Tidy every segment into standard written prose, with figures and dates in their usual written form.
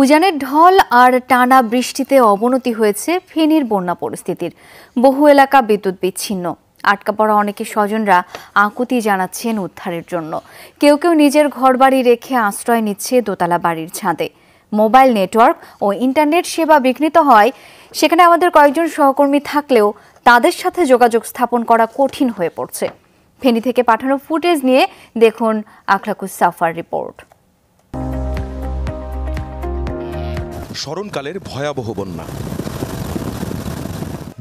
উজানের ঢল আর টানা বৃষ্টিতে অবনতি হয়েছে ফেনীর বন্যা পরিস্থিতির। বহু এলাকা বিদ্যুৎ বিচ্ছিন্ন। আটকা পড়া অনেকে স্বজনরা আকুতি জানাচ্ছেন উদ্ধারের জন্য। কেউ কেউ নিজের ঘরবাড়ি রেখে আশ্রয় নিচ্ছে দোতলা বাড়ির ছাদে। মোবাইল নেটওয়ার্ক ও ইন্টারনেট সেবা বিঘ্নিত হয়। সেখানে আমাদের কয়েকজন সহকর্মী থাকলেও তাদের সাথে যোগাযোগ স্থাপন করা কঠিন হয়ে পড়ছে। ফেনী থেকে পাঠানো ফুটেজ নিয়ে দেখুন আখলাকুস সাফার রিপোর্ট। স্মরণকালের ভয়াবহ বন্যা।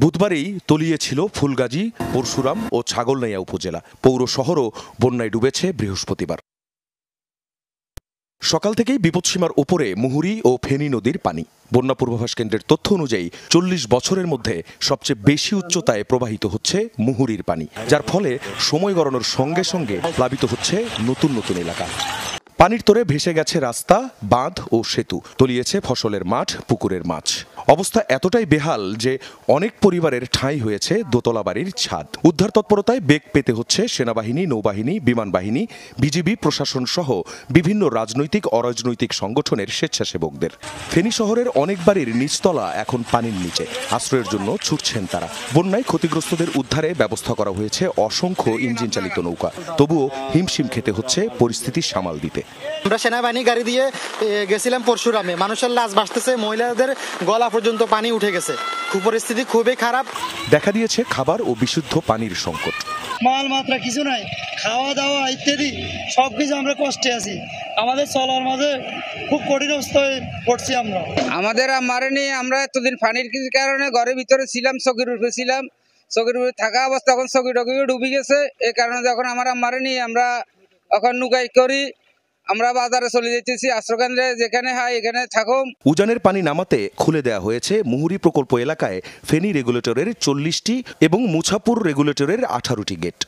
বুধবারই তলিয়েছিল ফুলগাজী, পরশুরাম ও ছাগলনাইয়া উপজেলা। পৌর শহরও বন্যায় ডুবেছে বৃহস্পতিবার। সকাল থেকেই বিপদসীমার উপরে মুহুরী ও ফেনী নদীর পানি। বন্যা পূর্বাভাস কেন্দ্রের তথ্য অনুযায়ী 40 বছরের মধ্যে সবচেয়ে বেশি উচ্চতায় প্রবাহিত হচ্ছে মুহুরীর পানি, যার ফলে সময় গড়ানোর সঙ্গে সঙ্গে প্লাবিত হচ্ছে নতুন নতুন এলাকা। পানির তোরে ভেসে গেছে রাস্তা, বাঁধ ও সেতু, তলিয়েছে ফসলের মাঠ, পুকুরের মাছ। অবস্থা এতটাই বেহাল যে অনেক পরিবারের ঠাঁই হয়েছে দোতলা বাড়ির ছাদ। উদ্ধার তৎপরতায় বেগ পেতে হচ্ছে সেনাবাহিনী, নৌবাহিনী, বিমান বাহিনী, বিজিবি, প্রশাসন সহ বিভিন্ন রাজনৈতিক অরাজনৈতিক সংগঠনের স্বেচ্ছাসেবকদের। ফেনী শহরের অনেক বাড়ির নিচতলা এখন পানির নিচে। আশ্রয়ের জন্য ছুটছেন তারা। বন্যায় ক্ষতিগ্রস্তদের উদ্ধারে ব্যবস্থা করা হয়েছে অসংখ্য ইঞ্জিন চালিত নৌকা। তবুও হিমশিম খেতে হচ্ছে পরিস্থিতি সামাল দিতে। আমরা সেনাবাহিনী গাড়ি দিয়ে গেছিলাম পরশুরামে। মানুষের লাশ ভাসতেছে, মহিলাদের গলা পর্যন্ত পানি উঠে গেছে। পরিস্থিতি খুবই খারাপ। দেখা দিয়েছে খাবার ও বিশুদ্ধ পানির সংকট। মাত্রা কিছু নাই, খাওয়া দাওয়া ইত্যাদি সবকিছু আমরা কষ্টে আছি। আমাদের চলার মাঝে খুব কঠিন অবস্থায় পড়ছি আমরা। আমাদের মারেনি, আমরা এতদিন পানির কিছু কারণে ঘরের ভিতরে ছিলাম, চকির উপরে ছিলাম। চকির উপরে থাকা অবস্থা এখন চকি টকিও ডুবে গেছে। এই কারণে যখন আমরা মারেনি, আমরা এখন নুকাই করি। আমরা বাজারে চলে যেতেছি, আশ্রয়কেন্দ্রে যেখানে হয় এখানে থাকুন। উজানের পানি নামাতে খুলে দেওয়া হয়েছে মুহুরী প্রকল্প এলাকায় ফেনী রেগুলেটরের 40টি এবং মুছাপুর রেগুলেটরের 18টি গেট।